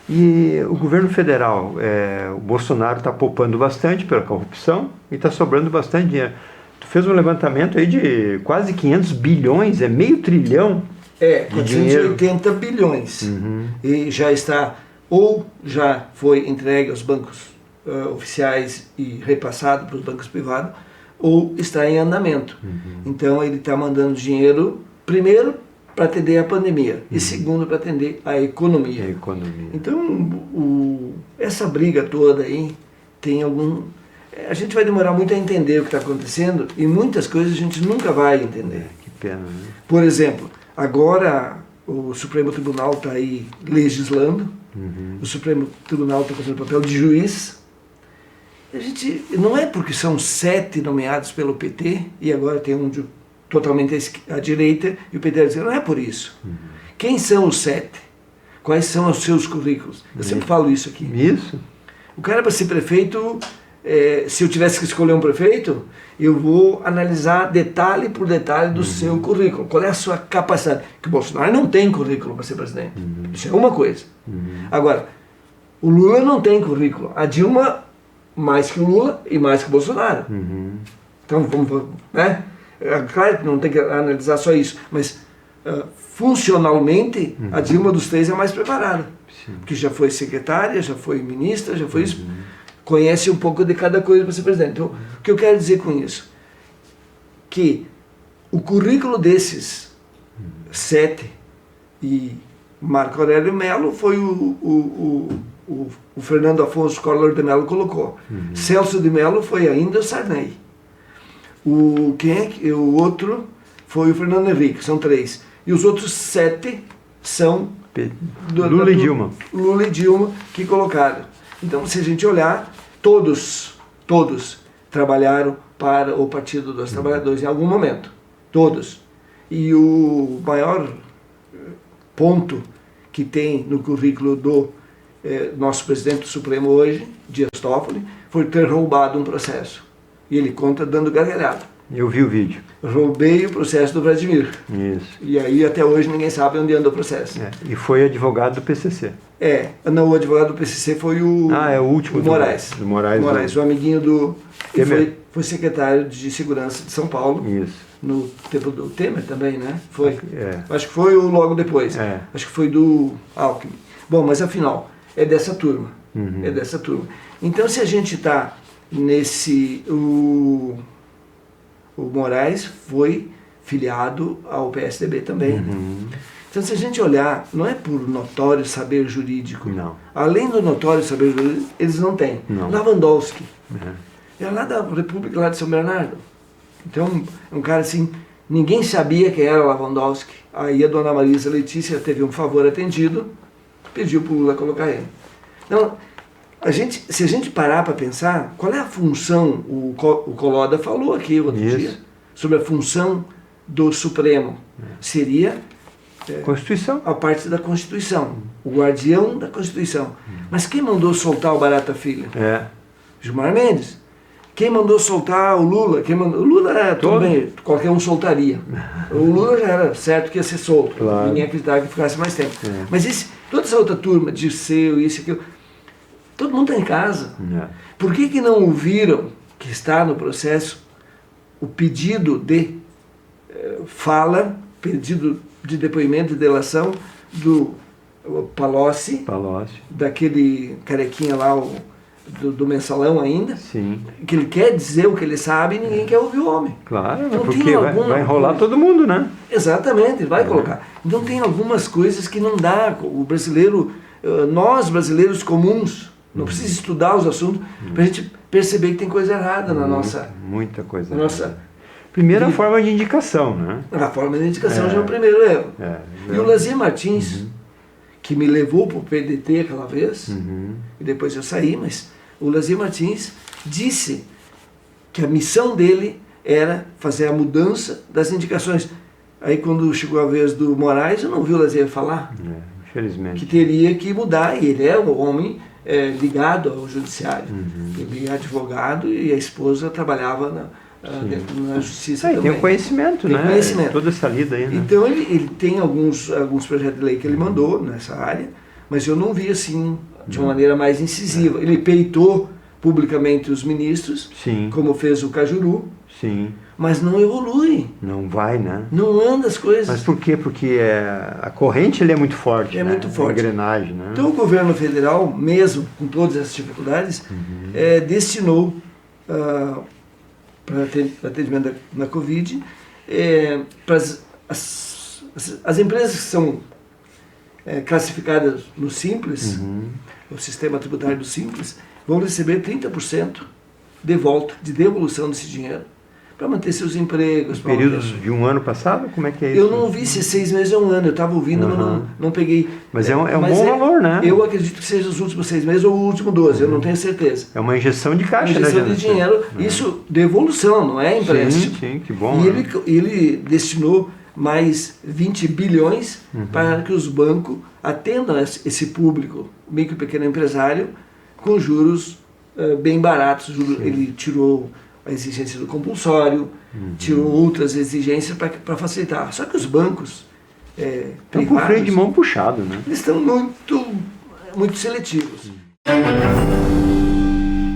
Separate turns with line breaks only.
E o governo federal, o Bolsonaro está poupando bastante pela corrupção e está sobrando bastante dinheiro. Tu fez um levantamento aí de quase 500 bilhões, é meio trilhão de dinheiro.
480 bilhões. E já está, ou já foi entregue aos bancos oficiais e repassado para os bancos privados, ou está em andamento. Então ele está mandando dinheiro, primeiro, para atender a pandemia, e segundo, para atender a economia. Então, essa briga toda aí tem algum... A gente vai demorar muito a entender o que está acontecendo, e muitas coisas a gente nunca vai entender.
Que pena, né?
Por exemplo, agora o Supremo Tribunal está aí legislando, o Supremo Tribunal está fazendo o papel de juiz. A gente, não é porque são 7 nomeados pelo PT, e agora tem um totalmente à direita, e o PT vai dizer, não é por isso. Quem são os 7? Quais são os seus currículos? Eu sempre falo isso aqui.
Isso.
O cara, para ser prefeito, se eu tivesse que escolher um prefeito, eu vou analisar detalhe por detalhe do seu currículo. Qual é a sua capacidade? Que o Bolsonaro não tem currículo para ser presidente. Isso é uma coisa. Agora, o Lula não tem currículo. A Dilma, mais que o Lula e mais que o Bolsonaro. Então, vamos, né? Claro que não tem que analisar só isso, mas funcionalmente a Dilma dos 3 é a mais preparada. Porque já foi secretária, já foi ministra, já foi isso. Conhece um pouco de cada coisa para ser presidente. Então, o que eu quero dizer com isso? Que o currículo desses 7 e Marco Aurélio Mello foi o Fernando Afonso Collor de Mello colocou. Celso de Mello foi ainda o Sarney. O outro foi o Fernando Henrique, são 3. E os outros 7 são
Lula e Dilma.
Lula e Dilma que colocaram. Então, se a gente olhar, todos trabalharam para o Partido dos Trabalhadores em algum momento. Todos. E o maior ponto que tem no currículo do nosso presidente do Supremo hoje, Dias Toffoli, foi ter roubado um processo. E ele conta dando gargalhada.
Eu vi o vídeo.
Roubei o processo do Vladimir.
Isso.
E aí até hoje ninguém sabe onde anda o processo.
E foi advogado do PCC.
Não, o advogado do PCC foi o...
o último.
O Moraes.
Do Moraes.
O amiguinho do... Foi secretário de Segurança de São Paulo.
Isso.
No tempo do Temer também, né? Foi. Acho que foi o logo depois. Acho que foi do Alckmin. Bom, mas afinal, é dessa turma. É dessa turma. Então, se a gente está nesse... O Moraes foi filiado ao PSDB também. Então, se a gente olhar, não é por notório saber jurídico.
Não.
Além do notório saber jurídico, eles não têm.
Não.
Lewandowski. É lá da República, lá de São Bernardo. Então, é um cara assim, ninguém sabia quem era Lewandowski. Aí a dona Marisa Letícia teve um favor atendido, pediu para o Lula colocar ele. Então, se a gente parar para pensar, qual é a função, o Coloda falou aqui outro dia, sobre a função do Supremo. Seria
Constituição.
a parte da Constituição, o guardião da Constituição. Mas quem mandou soltar o Barata Filho? Gilmar Mendes. Quem mandou soltar o Lula? O Lula, tudo bem, qualquer um soltaria. O Lula já era certo que ia ser solto.
Claro.
Ninguém acreditava que ficasse mais tempo. Mas toda essa outra turma, Dirceu, isso e aquilo, todo mundo está em casa. Por que não ouviram, que está no processo, o pedido de fala, pedido de depoimento de delação do Palocci, daquele carequinha lá, do mensalão ainda,
Sim.
Que ele quer dizer o que ele sabe e ninguém quer ouvir o homem.
Claro, então, porque vai enrolar todo mundo, né?
Exatamente, ele vai colocar. Então tem algumas coisas que não dá. O brasileiro, nós brasileiros comuns, não precisa estudar os assuntos para a gente perceber que tem coisa errada na nossa...
Muita coisa
na nossa
primeira forma de indicação, né?
A forma de indicação já é o primeiro erro. E o Lazier Martins, que me levou para o PDT aquela vez, e depois eu saí, mas o Lazier Martins disse que a missão dele era fazer a mudança das indicações. Aí quando chegou a vez do Moraes, eu não vi o Lazier falar.
Infelizmente.
Que teria que mudar, e ele é um homem ligado ao judiciário. Ele é advogado e a esposa trabalhava na justiça também.
Tem o conhecimento, né? Toda essa lida aí, né?
Então ele tem alguns projetos de lei que ele mandou nessa área, mas eu não vi assim de uma maneira mais incisiva. Ele peitou publicamente os ministros,
Sim.
como fez o Cajuru,
Sim.
mas não evolui.
Não vai, né?
Não anda as coisas.
Mas por quê? Porque a corrente ele é muito forte,
É
né?
muito forte.
A engrenagem, né?
Então o governo federal, mesmo com todas essas dificuldades, destinou para atendimento na Covid, para as empresas que são classificadas no Simples, o sistema tributário do Simples, vão receber 30% de volta, de devolução desse dinheiro, para manter seus empregos.
Períodos de um ano passado? Como é que é isso?
Eu não ouvi se 6 meses ou um ano, eu estava ouvindo, mas não peguei.
Mas é um bom valor, né?
Eu acredito que seja os últimos 6 meses ou o último 12, eu não tenho certeza.
É uma injeção de caixa,
uma injeção
né?
de dinheiro, isso devolução, não é empréstimo.
Sim, que bom.
E
né?
ele destinou mais 20 bilhões para que os bancos atendam esse público, o micro e pequeno empresário, com juros bem baratos. Ele tirou a exigência do compulsório, tirou outras exigências para facilitar. Só que os bancos
Estão com o freio de mão puxado, né?
eles estão muito seletivos.